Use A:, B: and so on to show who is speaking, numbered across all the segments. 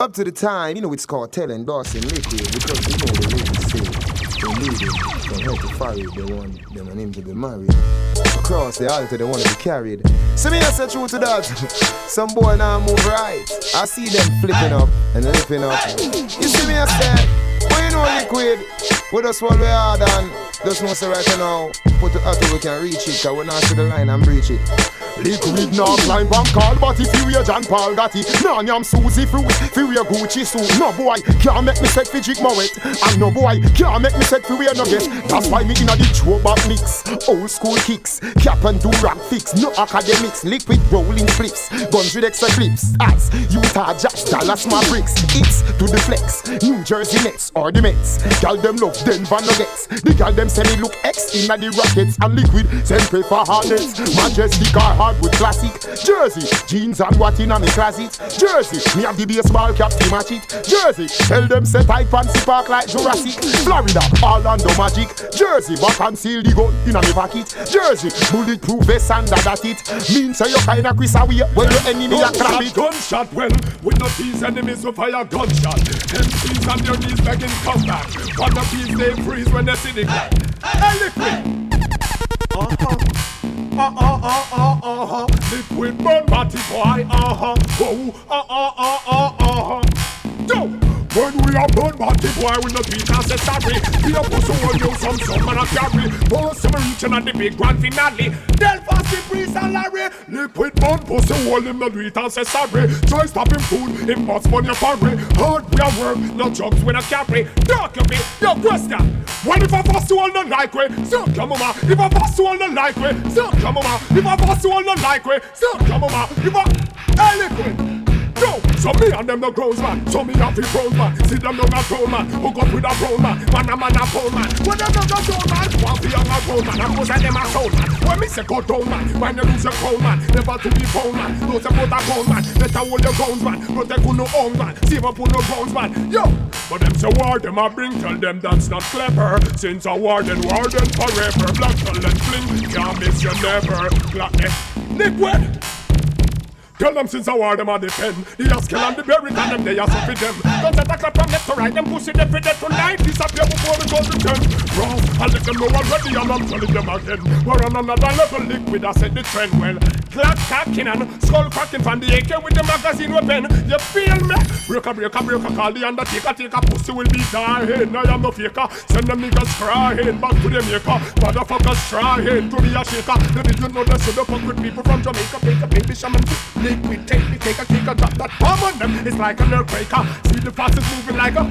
A: Up to the time, you know it's Kartel endorsing liquid because you know the ladies say they need him from head to forehead. They want them and him to be married. Across the altar, they want to be carried. So me I say true to that. Some boy now move right. I see them flipping up and lifting up. You see me I say, well you know liquid, we just what we hard and just know say right now, put it out so we can reach it, cause we not see the line and breach it. Liquid now climb and call, but if you wear John Paul got it. Nah, I'm Susie Fruit, if you wear Gucci suit. No boy, can't make me set for Jig Moet. And no boy, can't make me set for wear nuggets. That's why me inna the throwback mix. Old school kicks, cap and do rap fix. No academics, liquid rolling flips. Guns with extra clips, as Utah Jazz, Dallas Mavericks. It's to the flex, New Jersey Nets or the Mets. Gal them love Denver Nuggets. The gal them say me look X inna the Rockets. And liquid send pay for Hornets. Majestic or hard with classic Jersey, jeans and what inna me closet. Jersey, me have the baseball cap to match it. Jersey, tell them say tight fancy park like Jurassic. Florida, Orlando Magic. Jersey, back and seal the gun inna me pocket. Jersey, bulletproof vest and that it. Mean say you kinda Chris away when your enemy a crab it.
B: Gunshot, well, with no these enemies who fire gunshot. MCs on their knees begging come back. What the peace they freeze when they see the gun. Liquid. Liquid burn body boy, Go! When we are born body boy, we not beat necessary. We are supposed to hold you some man a carry. Most of them reaching at the big grand finale. Delphos, the priest and Larry. Liquid burn, supposed to hold him not beat necessary. Try stopping food, him must money a parry. Hard we are work, no drugs we not carry. Talk a bit, no question. When if I pass to all the like way, so come on, if I pass to all the like way, so come on, if I pass to all the like way, so come on, if I liquid. Go! So me and them no grows man, so me have the grown man. See them no a grown man, hook up with a brown man. Man a pound man, when them no go grown man. Want be a grown man, and most of them a soul man. When me say go down man, when you lose your crown man. Never to be found man, don't support a grown man. Better hold your grounds man, protect who no own man. Save up who no grounds man, yo! But them say war them a bring, tell them that's not clever. Since a warden forever. Black talent fling, can't miss you never. Black liquid! Tell them since I war them on the pen. The Askel and the Berry and them they are so for them. Don't set a clap from left to right, them pussy them for dead tonight. Disappear before we go to 10. Wrong, I let them know already and I'm telling them again. We're on another level, liquid, I said the trend well. Glad cocking and skull cracking from the AK with the magazine weapon. You feel me? Breaker, call the undertaker, take a pussy will be dying. I am no faker, send them niggas crying. Back to the maker, motherfuckers trying to be a shaker. Maybe you know they should have fuck with people from Jamaica, make a baby shaman. Liquid, take a drop that bomb on them. It's like an earthquaker. See the fastest moving like a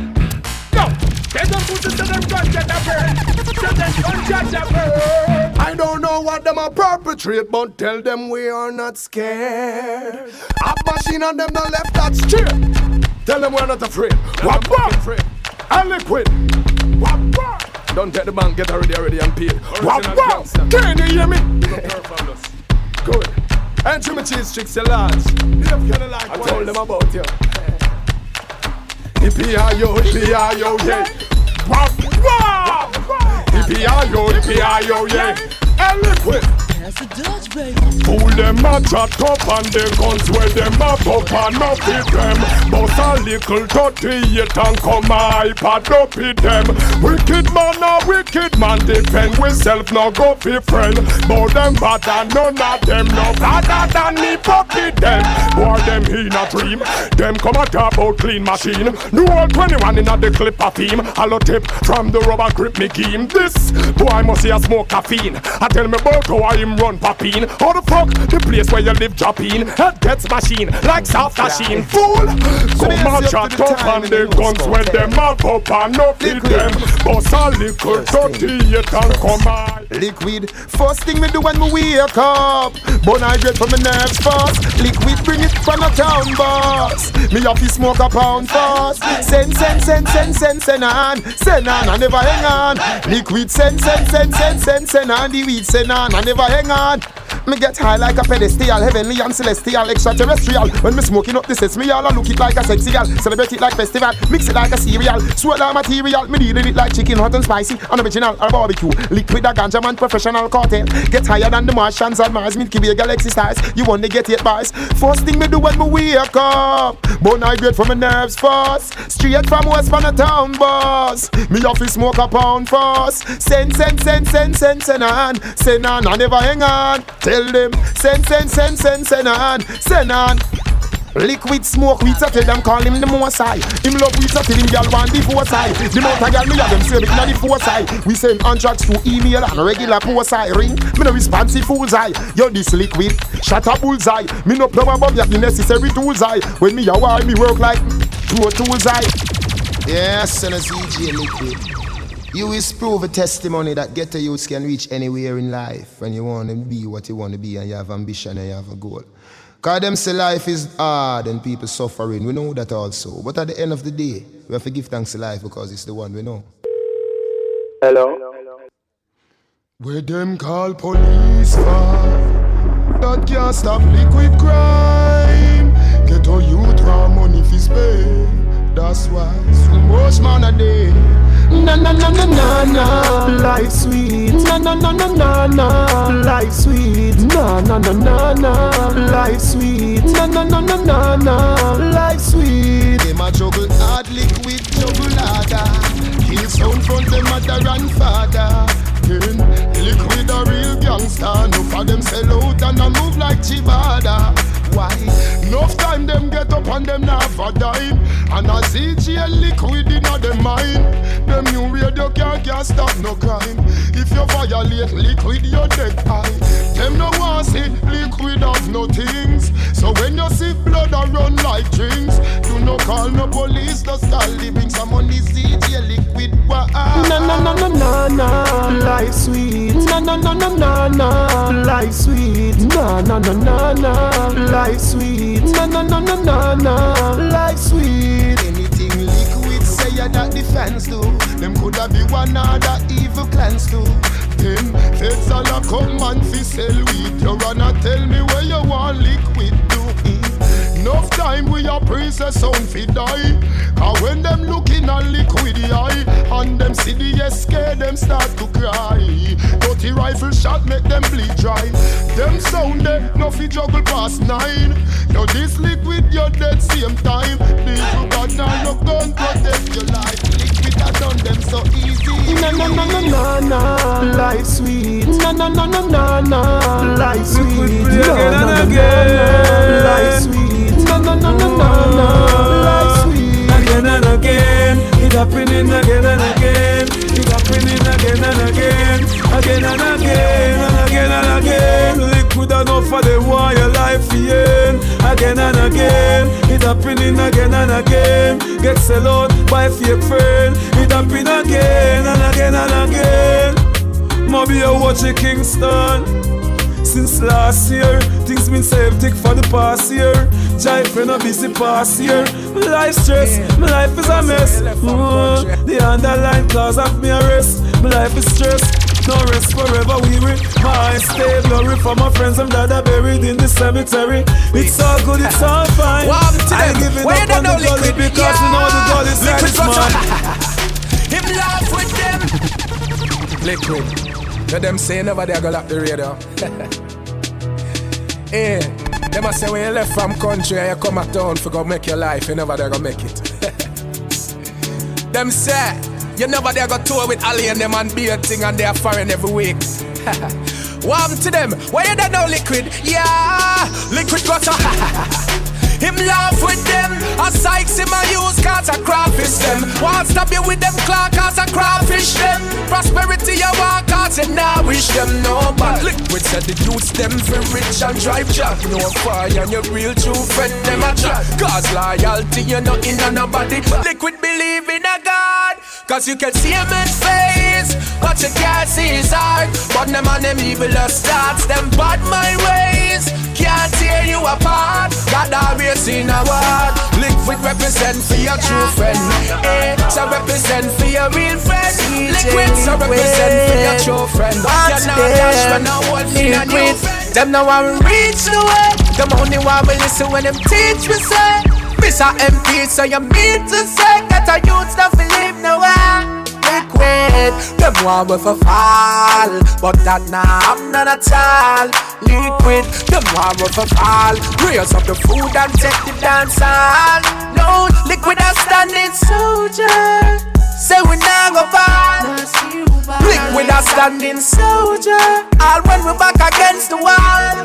B: go. Get them pussy to them gunshot a burn. To them gunshot a burn. I don't know what them a perpetrate, but tell them we are not scared. A machine on them the left that's straight. Tell them we're not afraid. What afraid? A liquid. What? Don't take the bank, get already and paid. What? Can you hear me? Good. And to my cheese tricks are large. I told them about you. Yippee-yi-yo, yeah. Yippee-yi-yo, yeah. And liquid.
C: That's a Dutch, baby.
B: Fool them a chat up and the guns where them a pop and up with them. But a little 38 and come iPad up with them. Wicked man defend we self no go fi friend. But them bad and none of them no better than me puppy them. Boy them in a dream, them come a talk about clean machine. New old 21 in a the clip of theme. Hollow tip from the rubber grip me game. This boy must see a smoke caffeine. I tell me about how I him run popping. How the fuck the place where you live drop in? Head gets machine like soft machine. Fool! Come on chat up and the guns when them up and up with them. Bust a little 38 and come on.
A: Liquid, first thing me do when me wake up. Bun hydrate for my nerves fast. Liquid bring it from a town boss. Me have to smoke a pound fast. Send on. Send on, I never hang on. Liquid send on. The weed send on, I never hang on. Me get high like a pedestal, heavenly and celestial, extraterrestrial. When me smoking up the sesame, all I look it like a sexy gal. Celebrate it like festival, mix it like a cereal. Swallow all material, me dealing it like chicken, hot and spicy, unoriginal or barbecue. Liquid a ganja man, professional cartel. Get higher than the Martians on Mars, Milky Way galaxy stars. You only get 8 bars. First thing me do when me wake up. But I get from my nerves fast. Straight from West from the town boss. Me off smoke a pound fast. Send on. Send on, I never hang on. Tell them, send on. Liquid smoke, we tell them call him the most high. Him love we tell him girl want the force high. The mount of girl me have them say it in the force high. We send contracts through email and regular post high ring. Me no responsive fool's eye. Yo this liquid, shut up bullseye. Me no plumber but you have the necessary tools high. When me a war me work like Pro Tools high. Yes, son of CJ Liquid. You is prove a testimony that ghetto youths can reach anywhere in life when you want to be what you want to be and you have ambition and you have a goal. Cause them say life is hard and people suffering. We know that also. But at the end of the day, we have to give thanks to life because it's the one we know.
C: Hello?
A: Where them call police for that can't stop liquid crime. Get a youth draw money for spend. That's why so much man a day. Na na na na na na, life sweet. Na na na na na na, life sweet. Na na na na na, life sweet. Na na na na na na, life sweet. Them a juggle hard liquid, juggle harder. Kill sound from them mother and father. Liquid a real gangster. No for them sell out and a move like Chibada. Why? Enough time them get up and them not for dime. And a CJ liquid in a them mind. Them new radio can't stop no crime. If you violate liquid, you're dead high. Them no want see liquid of no things. So when you see blood a run like drinks, do no call no police, just call living some money CJ liquid. Na na na na na na, life sweet. Na na na na na na, life sweet. Na na na na na, life sweet. Na na na na na na, life sweet. Anything liquid say ya that the fans do. Them coulda be one other evil clans too. Then feds all a come and fi sell weed. You wanna tell me where you want liquid do? Enough time we a praise a sound fi die. Cause when them looking at liquid eye and them see the SK, them start to cry. Dirty rifle shot make them bleed dry. Them sound they no fi juggle past 9. Now this liquid you're dead same time. People got now no gun protect your life. Liquid a done them so easy. Na na na na na na, life sweet. Na na na na na na, life sweet. Na na na na na, life sweet. Na na na na na na, life sweet.
D: Again and again, it happening again and again. It happening again and again. Again and again and again and again. Liquid enough for the war your life in. Again and again, it happening again and again. Get sell out by fake friend. It happen again and again and again. Maybe I watch a Kingston. Since last year, things been so hectic for the past year. Jive when a busy past year. My life stress, my life is a mess. The underlying cause of me arrest. My life is stress, no rest forever weary. My eyes stay blurry for my friends, I'm dead buried in the cemetery. It's all good, it's all fine. I give it up on the gully because you know the gully side is mine.
B: Him laugh with them. Liquid. Let them say never they go lock the radio. Hey, them a say when you left from country and you come a town for go make your life, you never they go make it. Them say you never they go tour with Ali and them and be a thing and they are foreign every week. Warm to them, why you don't know liquid? Yeah, liquid gutter. Him laugh with them, a sykes him a use cause a crawfish them. Want stop you with them claw cause a crawfish them. Prosperity you want cause you now wish them no. But liquid said the youths them for rich and drive jack. No fire and your real true friend them a track. Cause loyalty you know in a nobody. Liquid believe in a God. Cause you can see him in face, but you can't see his heart. But them and them evil starts, them bad my ways can't tear you apart. God always in a word. Liquid represent for your true friend. So represent for your real friend. Liquid so represent for your true friend. You're not dash when I hold me a new friend. Them now want reach the way. Them only want to listen when them teach me say. Mr. MP so you mean to say that a youth stuff live nowhere. Liquid
E: Liquid, them want with a fall, but that nah I'm not at all. Liquid, them want with a fall, raise up the food and take the dance on. No, liquid a standing soldier, say we nah go fall. Liquid a standing soldier, all when we back against the wall.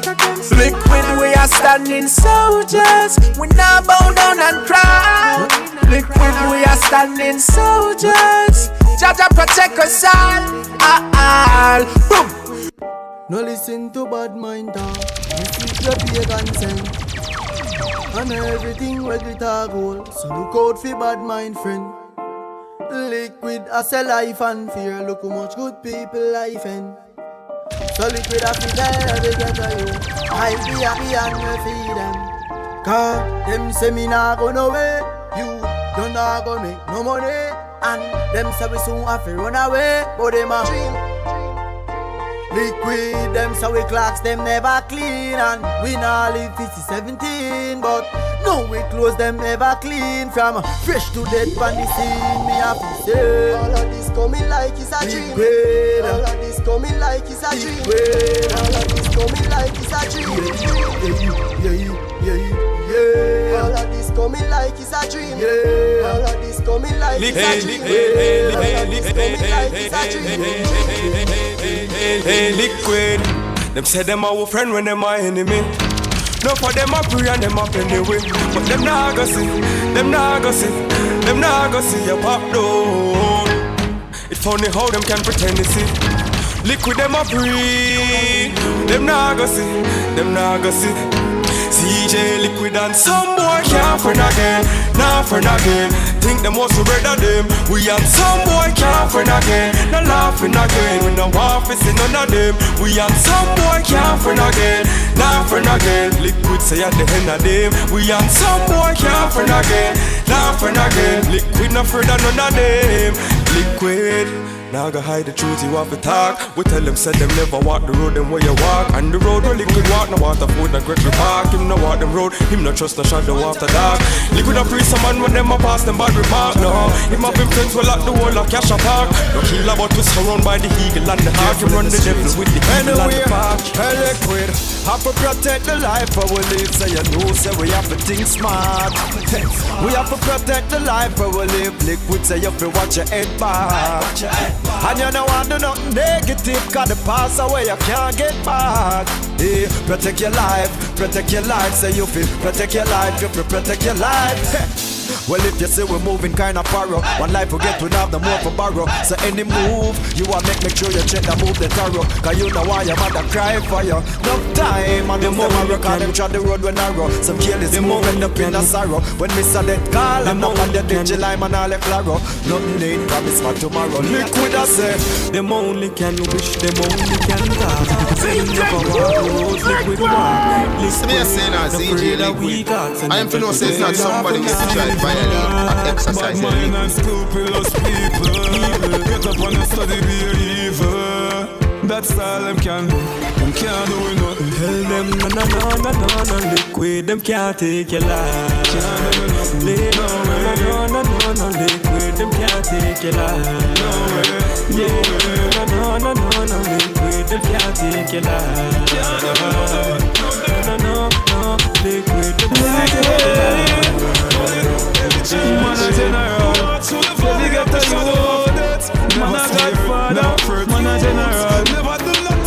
E: Liquid we are standing soldiers, we nah bow down and cry. Liquid we are standing soldiers, Jaja protect us all. Boom.
F: No listen to bad mind talk, this is the pagan sense. And everything where glitter gold, so look out for bad mind friend. Liquid as a life and fear, look how much good people life in. So liquid as a there, they get to you. I be happy and we feed them. Cause them say me nah go nowhere, you not go make no money. And them say we soon have to run away, but them a dream. Liquid, them so we clocks, them never clean. And we now live 50-17, but no we clothes them never clean. From fresh to death on the scene, me have to say all of this coming like it's a dream. Liquid. All of this coming like it's a dream. Liquid. All of this coming like it's a dream. Yeah. All of this coming like it's a dream. Yeah. All of this coming like it's a dream. All of this coming like it's a dream.
D: Hey, liquid. Them say them our friend when them my enemy. No for them a pray and them up anyway. But them nah go see, them nah go see, them nah go see your pop down. It's funny how them can pretend to see. Liquid them a pray, them nah go see, them nah go see. CJ Liquid and some boy can't friend again, nah friend again. Think them was so better them. We and some boy can't friend again, not laughing again. We no want to see none of them. We and some boy can't friend again, nah friend again. Liquid say at the end of them. We and some boy can't friend again, nah friend again. Liquid not afraid of none of them. Liquid. Now go hide the truth, you have to talk. We tell them, said them never walk the road them where you walk. And the road where Liquid walk, no water food, no great park. Him no walk them road, him no trust no shadow after dark. Liquid a priest, a man when them a pass them bad remark. No, him have him friends will lock the whole of cash a park. No killer but we surround by the eagle and the hawk. Him run the devil with the eagle and the park.
G: Hey Liquid, have to protect the life of we live. So you know, say we have to think smart. We have to protect the life of we live. Liquid say you have to watch your head back. And you don't want to do nothing negative, cause the past away you can't get back. Yeah, protect your life, say you feel, protect your life, you feel, protect your life. Well, if you say we're moving kinda parrow, one life we get, we have no more for borrow. So any move, you want make sure you check the move the tarot. Cause you know why your mother cry for you. No time, and the more I cause them try the road when narrow. Some careless move end up in a sorrow. When me saw that call, I'm up on the ditch line and all the claro. Nothing ain't promise for tomorrow. Liquid I say,
D: them only can wish, them only can talk. Them never walk, Liquid walk.
A: Listen, me saying as CJ Liquid, I am for no sense that somebody is to try to violate and exercise their
D: Liquid. And scrupulous people get up on the study be evil. That's all them can do. Them can't do nothing. Tell them no Liquid. Them can't take your life. No Liquid. Them can't take your life. No Liquid. Them can't take your life. No Liquid. Them can't take your life. Man a general, if you get to you, man a godfather, man a general.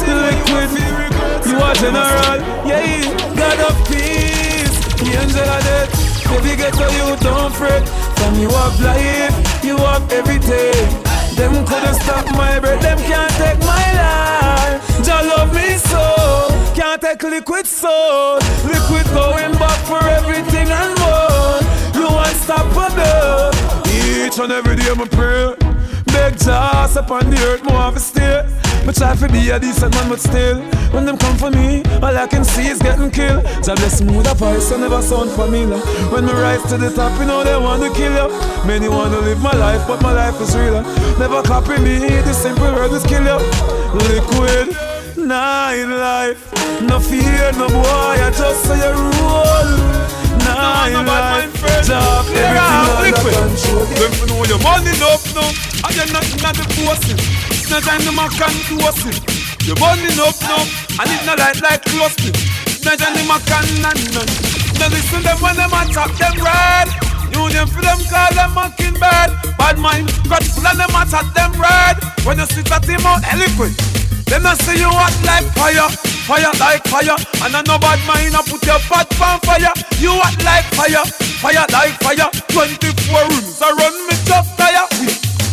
D: Liquid, you a general, yeah, God of peace, the angel of death. If you get to you, don't fret, from you have life, you have everything. Them couldn't stop my breath, them can't take my life. Jah love me so, can't take Liquid soul. Liquid going back for everything and more. Unstoppable. Each and every day I pray. Beg Jah upon the earth, more have a stay. Me try to be a decent man, but still, when them come for me, all I can see is getting killed. Jah bless me with a voice, I never sound familiar. When me rise to the top, you know they want to kill you. Many want to live my life, but my life is realer. Never copy me, the simple word is kill you. Liquid, nah in life. No fear, no boy, I just say a rule. Nah in life. Job, everything under control.
B: Them know you
D: money up now, and you're not in the bossing. It's not time to make can close it. The money up now, and it's not like closing. It's not time to make can none. Now listen them when them attack them red. You them feel them call them mocking bad. Bad mind, got full and them attack them red. When you sit at him out eloquent, them not say you hot like fire. Fire like fire, and I know bad mind, I put your fat on fire. You hot like fire, fire like fire. 24 rooms, I run me tough tire.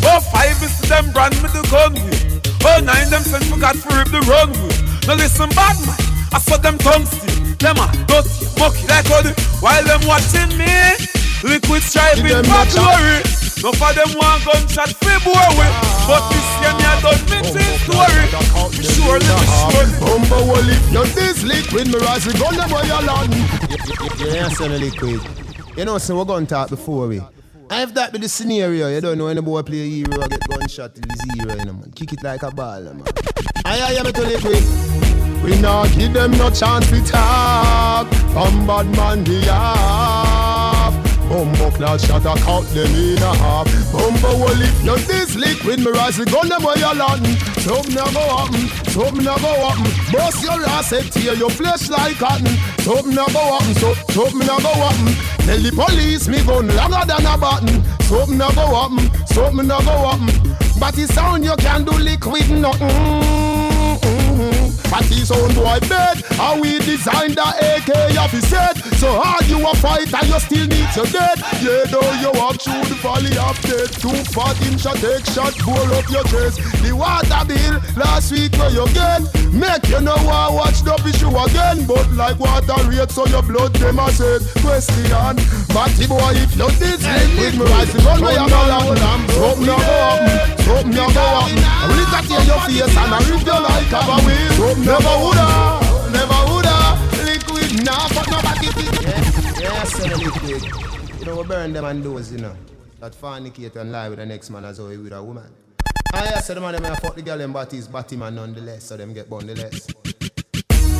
D: Oh, 5 is them brand me the gun with. Oh, 9 them send forgot to rip the runway. Now listen bad man, I saw them tongue still. Them a dirty, mucky like how while them watching me. Liquid striving for glory. No for them one gunshot February. But this year me I done mixing story. Me surely.
B: Bumbo will if you this liquid, me rise with gun them where you land.
A: Yeah, son of liquid. You know, so we're gonna talk before we. And if that be the scenario, you don't know when the boy play a hero or get gunshot till zero, you know, man. Kick it like a ball, man. I am to liquid.
B: We not give them no chance to talk. From bad man we have. Bumbo class shot a cut them in a half. Bumbo will if you this liquid, me rise the gun them where you land. Something a go happen, something a go happen. Bust your ass head, tear your flesh like cotton. Something a go happen, something a go happen. Tell the police me gun longer than a button. Something a go happen, something a go happen. But the sound you can do liquid nothing. But his own boy bed, how we designed the AK of his head. So hard you a fight and you still need your dead. Yeah, though you walk through the valley of death. 2 fat inch take shot, bore up your chest. The water bill last week where you get. Make you know I watch the issue again. But like water rate so your blood them a said. Question, but the boy if you did with me rise the gun where you go long. Something you go up, something you go up. I will look at your face and I rip you like a wheel. Never woulda, liquid now, but nobody fit.
A: Yeah, son of liquid. You know, we burn them and those, you know. That fornicate and lie with the next man as how he with a woman. I said the man them fuck the girl and bodies, batty man nonetheless, so them get bun the less.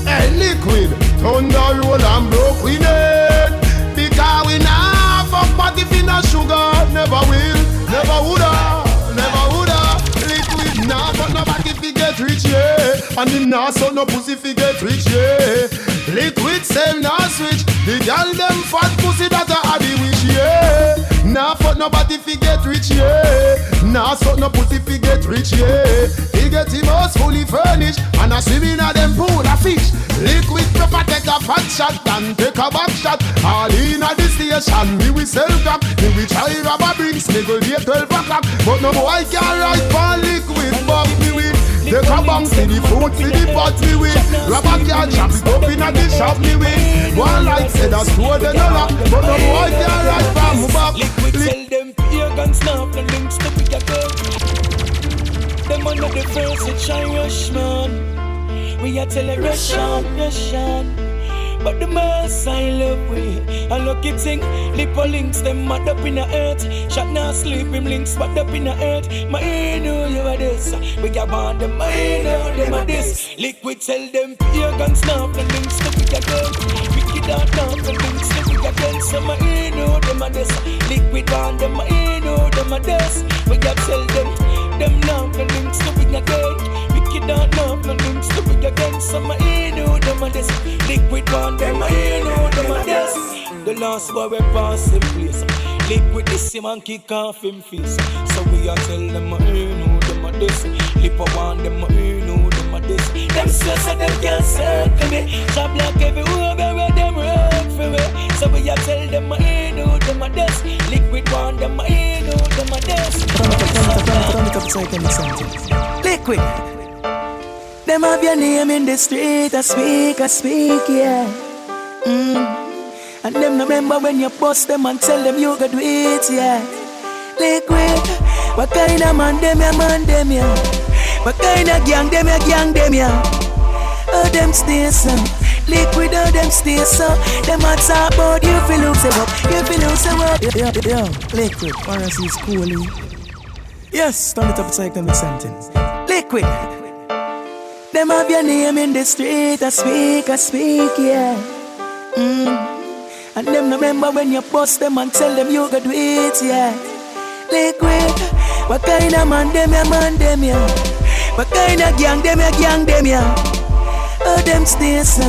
B: Hey, liquid, thunder roll and broke we need. Because we now fuck body finna sugar. Never will, never woulda, liquid now, but nobody fi get rich, yeah. And him nah so no pussy fi get rich, yeah. Liquid sell nah switch. The girl them fat pussy that a the wish, yeah. Nah fuck nobody fi get rich, yeah. Nah so no pussy fi get rich, yeah. He get him house fully furnished and a swimming a them pool of fish. Liquid prefer take a fat shot than take a back shot. All in a the station, me we sell crack. Me we try rubber brings, me go late 12 o'clock. But no boy can ride for liquid, but me with. Take a box for the food, for the pot me with. Rubber can chop it up in a the shop me with. One light said a store they no lock, but no boy can ride from me back.
H: Liquid tell them pagans now, the links to pick a girl. Them under the first it shine rush man. We a tell a rush on. But the mass I love we a lucky thing. Lippo links them mad up in the earth. Shot now sleep him links mad up in the earth. My know you are this. We got on them, I know them are this. Liquid tell them pagans now the links to pick a girl. Wicked out now the links to pick a girl. So my know them are this. Liquid on them, I know them are this. We got tell them now the links to pick a girl. Wicked out now the links to pick a girl. So my know them are this. Liquid on them, I know them are this. The last boy we pass in place. Liquid this him and kick off him face. So we a tell them I know them are this. Lip on them I know them are this. Them stress and them can't circle me. Job like everywhere where them work for me. So we a tell them I know them are this. Liquid on them I know them are this.
F: Liquid. Them have your name in the street, I speak, yeah. And them remember when you bust them and tell them you go do it, yeah. Liquid, what kind of man them ya? What kind of gang them ya? Oh, them stay so. Liquid, oh, them stay so. Them a talk about you feel lose up. Yo, Liquid, Paris is cool. Yes, turn it up so I can make sentence. Liquid. Them have your name in the street, I speak, yeah. And them remember when you bust them and tell them you go do it, yeah.
H: Liquid. What kind of man them ya? What kind of gang them ya? Oh, them stay so.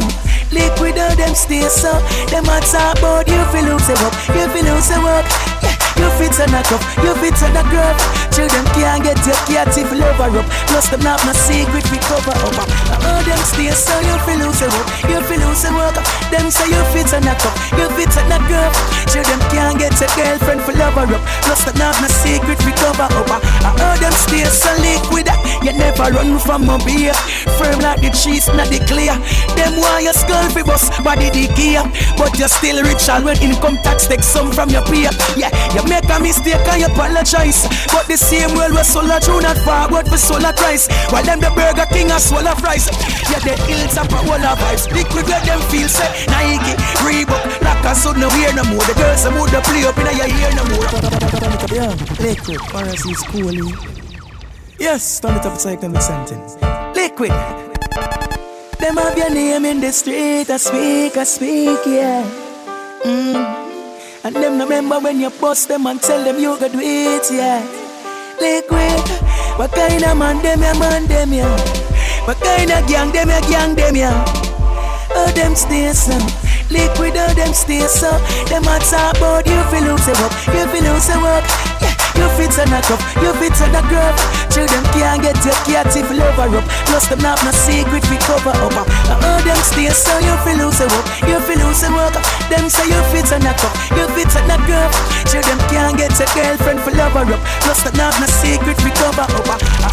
H: Liquid, oh, them stay so. Them a talk about you feel lose it up. You feel lose it up. Yeah, you fit on a cup. You fit on a grub. Children can't get your cat if love her up. Plus them not my secret we cover up. Oh, them stay so. You feel lose it up. You feel lose it up. Them say you fit on a cup. You fit on a grub. Children can't get your girlfriend for love her up. Plus them not my secret we cover up. Oh, them stay so liquid. You never run from my beer. Firm like the cheese, not the clear. Them want your skull fi bust body the gear. But you still rich all when income tax take some from your peer. Yeah, you make a mistake and you apologize. But the same world where solar true not forward for solar price. While them the Burger King and swallow fries. Yeah, the hills up a wall of vibes. Liquid where them feel say Nike, Reebok, like a son no hear no more. The girls some would play up in your ear no more.
F: Yeah, liquid, Paris is cooling. Yes, turn it up so you can make sentence.
H: Liquid. Them have your name in the street, I speak, yeah. And them remember when you bust them and tell them you go do it, yeah. Liquid. What kind of man them ya? What kind of gang them ya? Oh, them stay so. Liquid, oh, them stay so. Them a talk about you feel lose it up. You feel lose it up. Yeah, you fit on a cup. You fit on a grub. Children can't get your cat if love her up. Plus them not my secret we cover up. Oh, them stay so. You feel lose it up. You feel lose it up. Them say you fit on a cup. You fit on a grub. Children can't get your girlfriend for love her up. Plus them not my secret we cover up.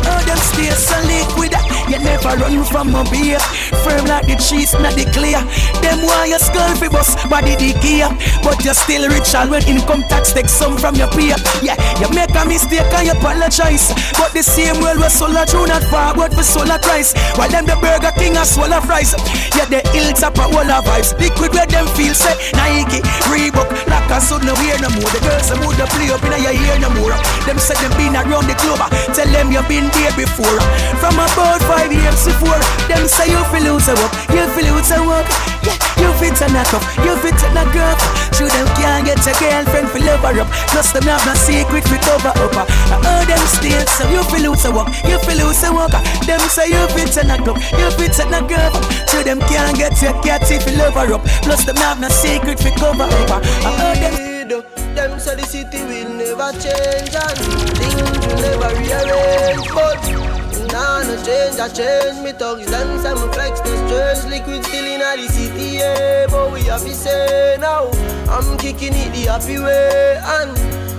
H: Oh, them stay so liquid. You never run from my beer. Firm like the cheese, not the clear. Them want your skull fi bust body the gear. But you still rich all when income tax take some from your peer. Yeah, you make a mistake and you apologize. But the same world where solar true not forward for solar price. While them the Burger King and swallow fries. Yeah, the hills up a wall of vibes. Liquid where them feel say Nike, Reebok, like a son no hear no more. The girls some would play up in your ear no more. Them say them been around the globe. Tell them you been there before. From about 5 years before. Them say you feel lose a walk. You feel lose a walk. Yeah, you fit on a cup. You fit on a girl. Children can't get your girlfriend for love her up. Plus them not no secret we cover up. Oh, them stay so. You feel lose a walk. You feel lose a walk. Them say you fit on a cup. You fit on a girl. Children can't get your cat if you love her up. Plus them not no secret we cover up. Oh,
F: them say the city will never change and things will never rearrange. But nah, no change, I change. Me thugs, them say me flex, no strange. Liquid still in the city, yeah. But we have to say now, I'm kicking it the happy way. And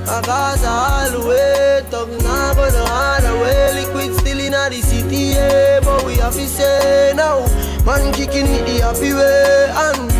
F: I got all the way. Thugs not gonna hard away. Liquid still in the city, yeah. But we have to say now, man kicking it the happy way. And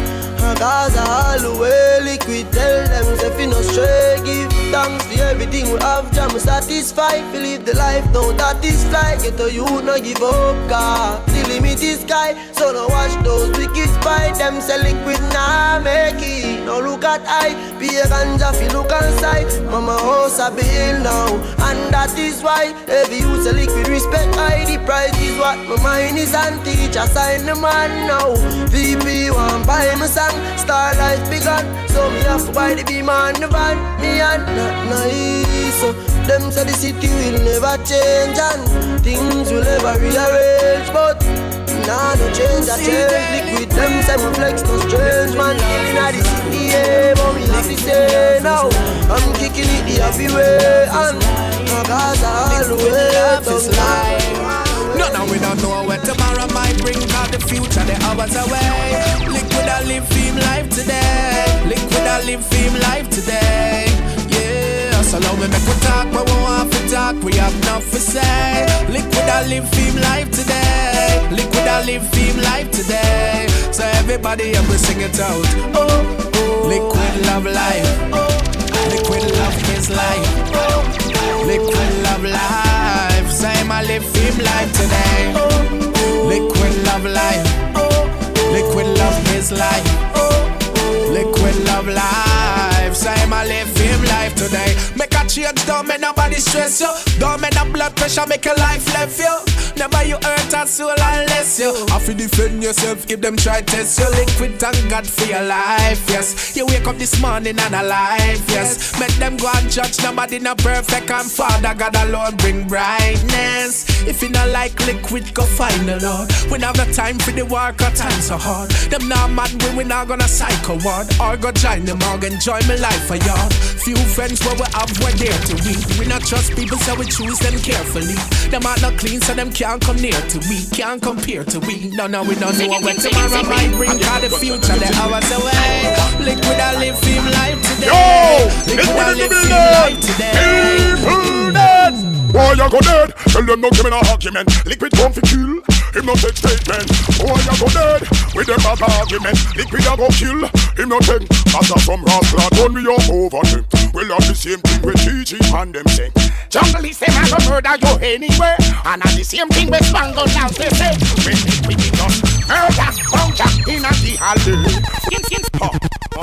F: cause all the way liquid tell them if you no stray. Give thanks for everything we have, jam satisfied. We live the life, now that is fly. Get to you, no give up, cause the limit is sky. So no watch those wicked spy. Them say liquid nah make it. No look at I, be a ganja fi look inside. Mama house a bill now, and that is why every use a liquid respect I. The price is what my mind is on. Teacher sign the man now. VP want buy my song. Star life begun, so me have to buy the beam and the van. Me and not nice, so them say the city will never change and things will never rearrange. But nah, no change, I change. Liquid them say me flex, no strange. Man killing at the city, yeah. But we have to say now, I'm kicking it the happy way. And my guys are all the way.
E: No, no, we don't know where tomorrow might bring. Cause the future, the hours away. Liquid, I live fame life today. Liquid, I live fame life today. Yeah, so long we make we talk, but we want to talk. We have enough to say. Liquid, I live fame life today. Liquid, I live fame life today. So everybody ever sing it out. Oh, oh. Liquid love life. Liquid love his life. Liquid love life. Say my live fame life today. Liquid love life. Liquid love his life. Liquid love life. Say my live fame life today. Make a change, don't make nobody stress you. Don't make no blood pressure make your life left you. Never you hurt a soul unless you have to defend yourself if them try test you. Liquid, thank God for your life, yes. You wake up this morning and alive, yes. Make them go and judge, nobody not perfect, and Father God alone bring brightness. If you not like liquid, go find the Lord. We not have the time for the work, our time so hard. Them not mad, we not gonna cycle ward. Or go join them, or enjoy my life for y'all. Few friends where we have, we're there to we. We not trust people, so we choose them carefully. Them are not clean, so them can't come near to we. Can't compare to we. No, we don't know what tomorrow might bring. Cause the future, the hours away. Liquid, I live film life today. Liquid, I live film life today.
B: Why you go dead? Tell them no give me no argument. Liquid come for kill, him no take statement. Why you go dead? With them bad argument. Liquid a go kill, him no take. As a some rascal done we up over them. We'll have the same thing with Gigi and them say. Jungle is them a go murder you anywhere. And at the same thing with Spangle now they say. When liquid is done, murder, bunker, in a the hallway. In pop,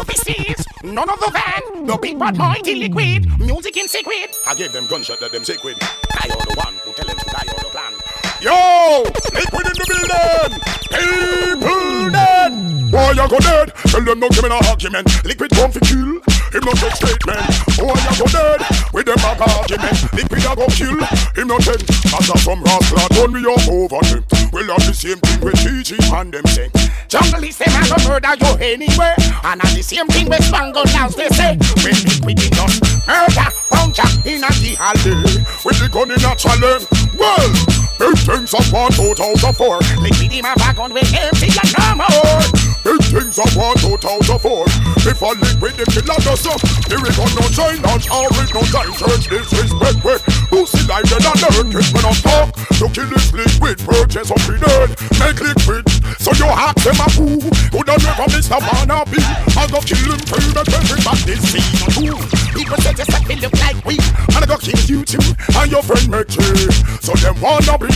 B: this is none of the van. No big bad mighty liquid, music in secret. I gave them gunshot that them sacred. I are the one who tell them to die on the plan. Yo! Liquid in the building! People dead! Why you go dead? Tell them no give me no argument. Liquid come for kill, him no take statement. Why you go dead? With them back argument. Liquid a go kill, him no take. As a some rascal done we up over them. We'll have the same thing with Gigi and them say. Jungle is them a go murder you anywhere. And at the same thing with Spangle now they say. When liquid is done, murder, puncture in a the hallway. With the gun in a challenge. Well, big things of 2004. Liquid in my wagon with empty and no more. Big things of 2004. If I liquid the killer does up, here we go no China, or with no time church disrespect way. Pussy like the nerd, kiss me not talk. To kill this liquid, purchase up the dirt. Make liquid, so you hack them a fool. Could have never missed a wanna be. I go kill him till the everybody this scene too. People say just that they look like we. And I go kill you too, and your friend make you. So them wanna be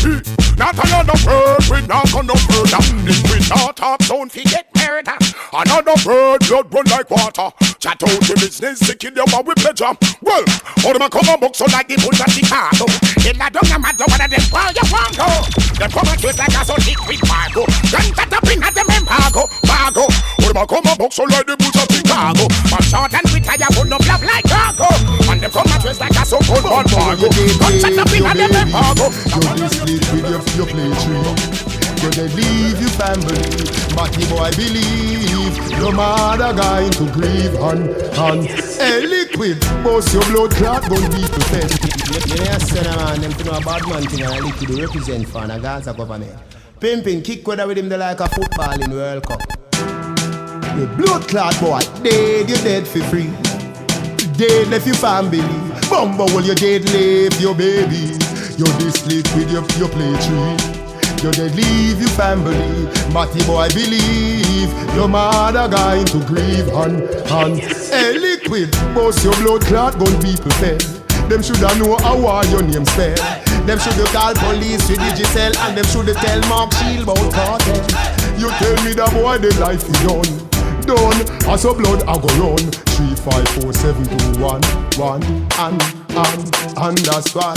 B: not another bird, we not gonna murder. Liquid not talk, don't forget murder. Another bird, blood run like water. Chat out the business, to kill them with pleasure. Well, all them a come and book so like the bulls at Chicago. They not don't matter what them where you want go. Them come and twist like a so liquid cargo. Gun cut up in at them embargo, bargo. All them a come and book so like the bulls at Chicago. Man short and retire, put no flap like cargo. And them come and twist like a so good one bargo. Gun cut up in at them embargo.
A: You sleep with your play tree. You they leave your family, but the boy believe your mother going to grieve and hey liquid, boss your blood clot gon' be prepared. You know say man, them to know a bad man thing and liquid represent for the Gaza government. Pimpin' kick weather with him they like a football in World Cup. The blood clot boy, dead you dead for free. Dead left your family, bumbo will you dead left your baby. You this liquid your play tree. You dead leave your family, but the boy believe your mother going to grieve and hey liquid, boss your blood clot gon' be prepared. Them shoulda know how your name spell. Them shoulda call police with Digicel and them shoulda tell Mark Shield about cartel. You tell me the boy the life is done, as your blood I go run. 3, 5, 4, 7, 2, 1, 1, and that's why.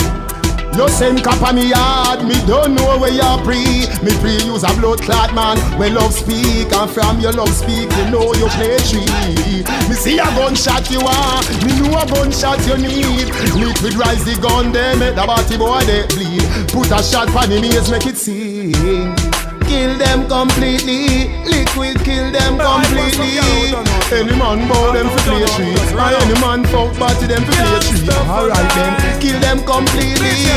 A: You send cap on me yard, me don't know where you pre. Me pre-use a blood clot man, where love speak. And from your love speak, you know you play tree. Me see a gunshot you want, me know a gunshot you need. Liquid rise the gun, they make the body boy they bleed. Put a shot for the ears, make it sing. Kill them completely, liquid kill them completely. Any man bow them for play tree, or any man fuck body them for play tree. Alright then, kill them completely,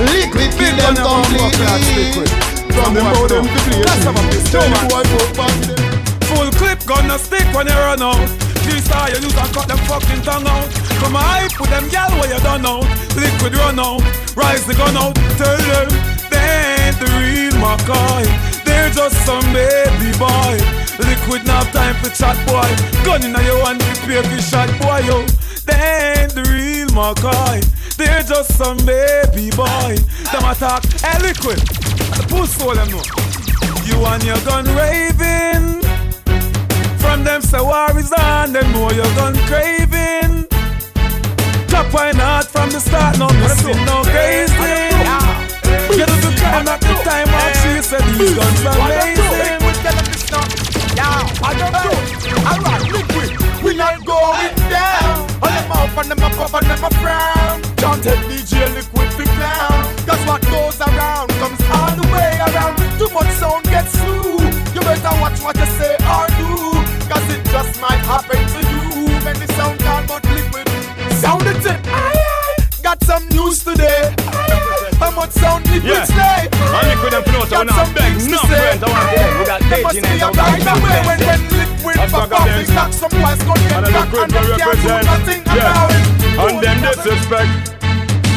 A: liquid kill them completely. From them bow them for play tree, any boy fuck body them.
D: Full clip gonna stick when you run out. G-Star you use and cut them fucking tongue out. From a hype with them gal where you done out. Liquid run out, rise the gun out. Tell them they ain't the real McCoy. They're just some baby boy. Liquid now time for chat boy. Gun in your hand to pay for shot boy yo. They ain't the real McCoy. They're just some baby boy. Them attack, hey liquid. Push all them know. You and your gun raving. From them say war is on. Them know your gun craving. Top why not from the start. No missing, no gazing. You do the crime that the These guns are amazing.
B: Alright, liquid, we not going down. On them up and them up and them a frown. Don't take DJ Liquid to clown. Cause what goes around comes all the way around. Too much sound gets through. You better watch what you say or do. Cause it just might happen to you. Many sound call but liquid. Sound it in. Got some news today. How much sound liquid slay?
I: And liquid and float on our beg. No friends, I want to we got 18 and now
B: right away when liquid pop up, it's not some boys gonna get back and they can't do nothing about it.
I: And them disrespect.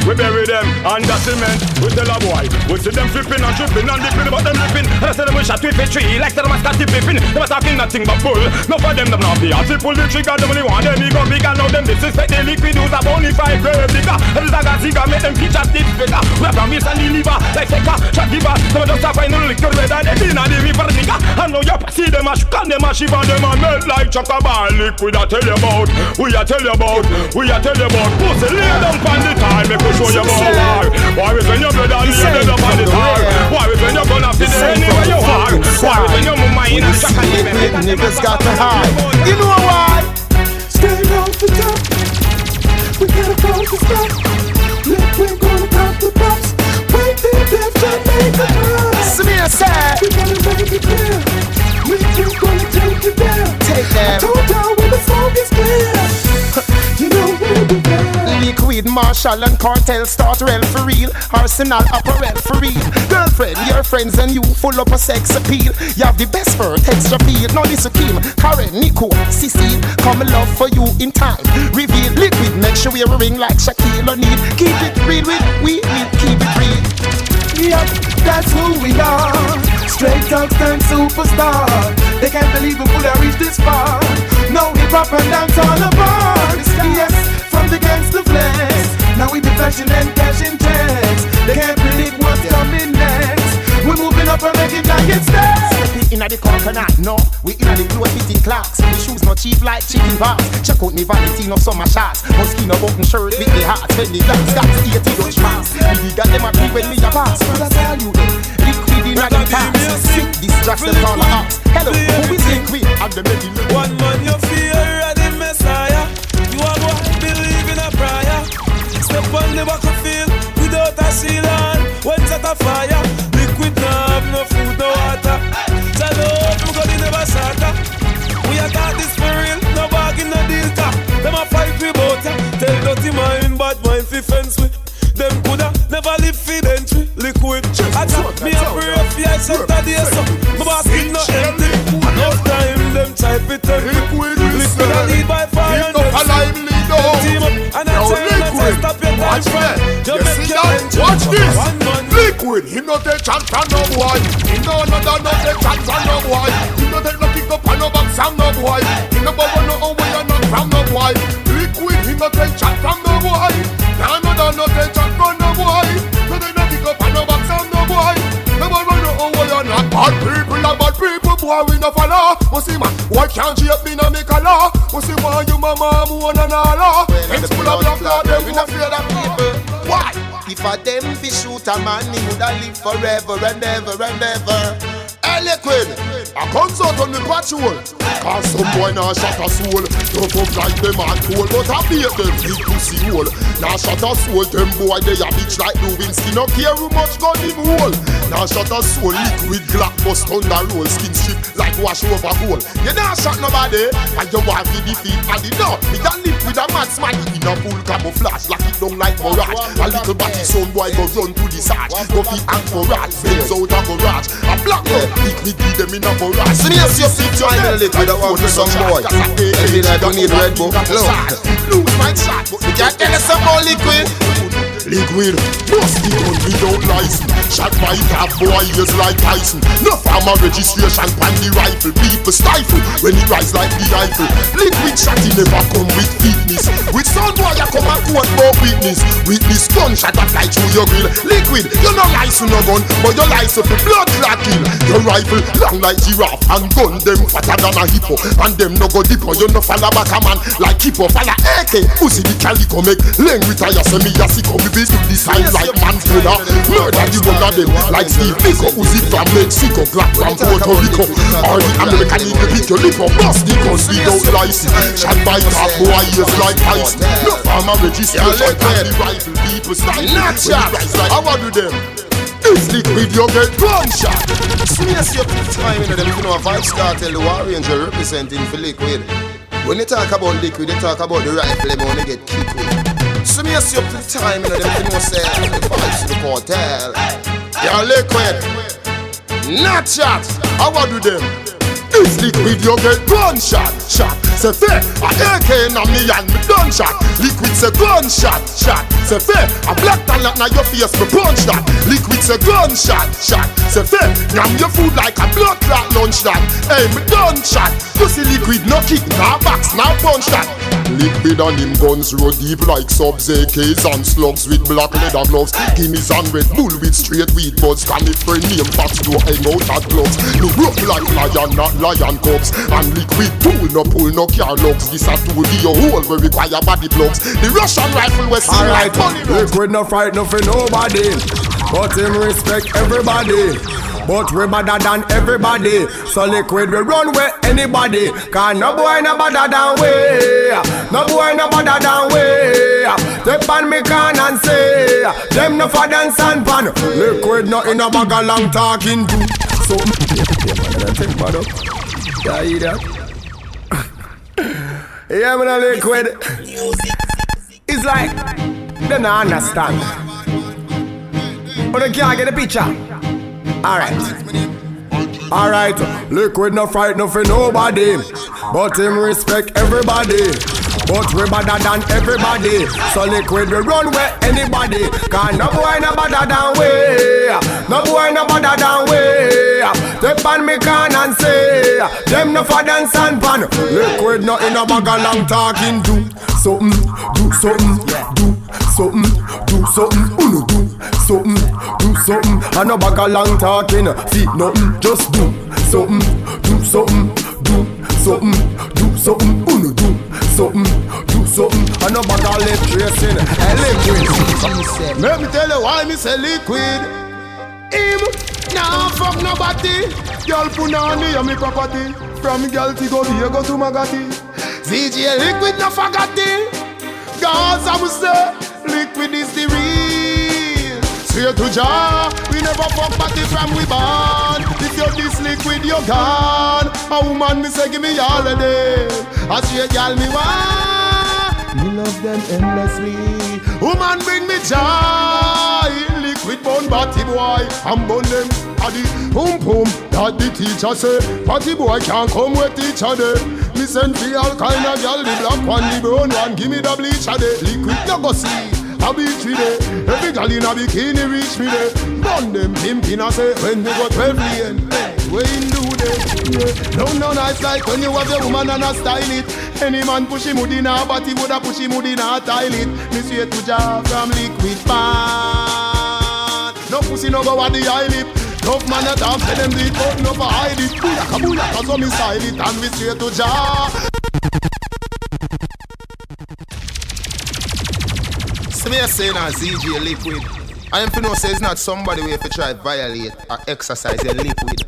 I: We bury them under cement. We tell a boy, we see them flipping and tripping and dipping about them ripping. And I say them we shot with a tree like them a scotty flipping. Them a talking nothing but bull. No for them not be a pull the trigger. Them only want them ego big and now them disrespect the liquid use a bonafide grave digger. And this a gaziga make them pitch a stick figure. We have promise and deliver like Seca, shot giver. Them just a find no liquor red and they clean and the river nigga. And now you see them a shook and them a shiver. Them a melt like chocolate liquid I tell you about. We a tell you about. We a tell you about. Pussy lay down on the time. Show you more. Why is when your blood and you dead up on the tar? Why is when you're gonna fit there anywhere you are? Why is when your mama in the shack and
A: niggas got to hide. You know why?
D: Stay off the top. We gotta close the stop. Liquid gonna pop the pops. Wait till death and make the pass.
A: Smear said
D: we gotta make it clear. Liquid gonna take you down.
A: Take them.
D: I told y'all when the song is clear. You know we'll be there.
A: Liquid, Marshall and Kartel start real for real. Arsenal apparel for real. Girlfriend, your friends and you full up a sex appeal. You have the best for extra feel. Now this is Kim, Karen, Nico, Cecile. Come love for you in time. Reveal liquid, make sure we're a ring like Shaquille O'Neal. Keep it real with we keep it real.
D: Yep, that's who we are. Straight up and superstar. They can't believe we could have reached this far. No hip hop and dance all apart. Yes, from the gangster flex. Now we be flashing and cashing checks. They can't predict what's coming next. We're moving up and making giant steps.
A: Inna the coconut, no. We inna the clothes fitting clocks. The shoes not cheap like chicken pox. Check out me Valentino summer shots. Mosquito button shirt with the heart. When the glass got 80 Dutch marks. We got them a free when me a pass. What I tell you then? Liquid inna the tax. Sick distracts them all the ox. Hello, who is liquid? And the making
D: one man you fear and the Messiah. You are going to believe in a prayer. Step on the battlefield without a seal on. When set a fire, liquid no have no food, no water. So love, we got never sata. We are got this for real, no bargain, no deal ta. Them a fight we bout ya. Tell dirty mind, bad mind fi fence with. Them coulda never live fi entry. Liquid, I tap me a pray if you accept a day so. My basket no empty. Enough time, them type it up. Liquid a lead by fire and them team up. And I tell you not to stop your time from. You make your engine.
B: Watch this. Liquid, he no take chance from no boy. He no take chance from no boy. He no take no kick up and no back from no boy. He no bubble no away and not from no boy. Liquid, he no take chance from no boy. No take chance from no boy. No take no kick up and no back from no boy. No bubble no away and not bad people like bad people. Boy we no follow. Must see man, why can't you be no make a law? Must see why you mama moan and all. It's full of love, them we no fear of people. Why?
A: If a them fi shoot a man, he woulda live forever and ever and ever. Hey Liquid,
B: I comes out on the patrol. Cause some boy now shot a soul. Don't come like them at all. But I beat them big pussy hole. Now shot a soul, them boy they a bitch like Lewinsky. No care who much gun him hole. Now shot a soul, liquid black bust under roll. Skin strip like wash over hole. You not shot nobody. And you want to defeat and the door. We got liquid a mad smile. In a full camouflage, lock it down like mirage. A little batty son boy go run to the sarge. Go fit and forage, flames out a garage. A black gun, me give them in a barrage.
A: So yes, you fit join the Liquid that one for some boy. I feel like we need Red Bull.
B: Lose my shot, but
A: we can't tell us some more Liquid.
B: Liquid, must be done without license. Shot by top boy is like Tyson. No farmer registration pan the rifle. People stifle when he rise like the rifle. Liquid shot he never come with fitness. With some boy I come and report about witness. Witness gunshot that fly through your grill. Liquid, you no lice to no gun, but you lice up a blood clot kill. Your rifle long like giraffe and gun them fatter than a hippo. And them no go dippo, you no follow back a man like hippo. Follow AK, Uzi the calico make leng retire. So me a sick up me base to design like man's brother. Murder the one of them like Steve Biko. Uzi from Mexico, Black from Puerto Rico. Or the American Eagle beat your lip up. Bust the guns without license. Shot by top boy ears like ice. No farmer registration and the rifle people style. Not shot, how do them? It's liquid, you get one shot.
A: So me see up the time in them, you know, Vybz Kartel, the war ranger representing for liquid. When they talk about liquid, they talk about the rifle, they want to get kicked with. So me see up the time in them, you know, say, the Vybz Kartel. You're liquid, not shot. How do them? It's liquid, you get gunshot, shot. Say fair, a AK na me and me done shot. Liquid say gunshot, shot. Say fair, a black talent na your face me punch that. Liquid say gunshot, shot. Say fair, nam your food like a blood clot lunch that. Hey, me done shot. You see liquid no kick, na box, na punch that. Liquid and him guns roll deep like subs, AKs and slugs with black leather gloves. Guineas and Red Bull with straight weed buds. Can it friend name box do hang out at gloves. No rope like lion, not lion cubs. And liquid pull no car lugs. This a tool the hole where require body plugs. The Russian rifle was seen like money.
B: Liquid no fight no for nobody, but him respect everybody. But we better than everybody. So liquid we run with anybody. Cause no boy no better than we. No boy no better than we. Step on me can and say them no for dance and pan. Liquid no in a bag of long talking to. So take bad up. Yeah, you that? Yeah, man, liquid. It's like they don't understand. But they can't get the picture. Alright, liquid no fight no for nobody, but him respect everybody. But we better than everybody. So liquid we run with anybody. Cause no boy no better than we. No boy no better than we. Step on me can and say them no for dance and pan. Liquid no in a bag of long talking. Do something, do something, do something, do something, do something, do something. And no bag of long talking. See nothing, just do something, do something, do something, do something, do something, do something. And no bag of lip tracing. Liquid. Let me tell you why me say liquid. Him nah fuck nobody. Girl punani and me property. From girl to go Diego to Magati. ZJ liquid no forgotten. Cause I will say liquid is the real. Straight to jar. We never fuck party from we born. If you're this liquid you're gone. A woman me say give me all of them. A straight girl me want. Me love them endlessly. Woman bring me joy. Liquid bone batty boy. I'm bone them. The boom boom that the teacher say party boy can't come with each other. Me send for all kind of girl. The black one, the brown one. Give me the bleach of the liquid you go see. I beach with it. Every girl in a bikini reach me there. Burn them pimpin' I say when we got 12 million. When do they? Yeah. No nice like when you have your woman and a style it. Any man push him in a body woulda push him in a toilet. Me swear to Jah from liquid pan. No pussy no go at the eye lip. Tough man at all, say them do it, but no for hide it. Booyaka, booyaka, so me style it and we straight to Jah.
A: So me a say now ZJ liquid. I am to know say it's not somebody who have to try violate or exercise your liquid.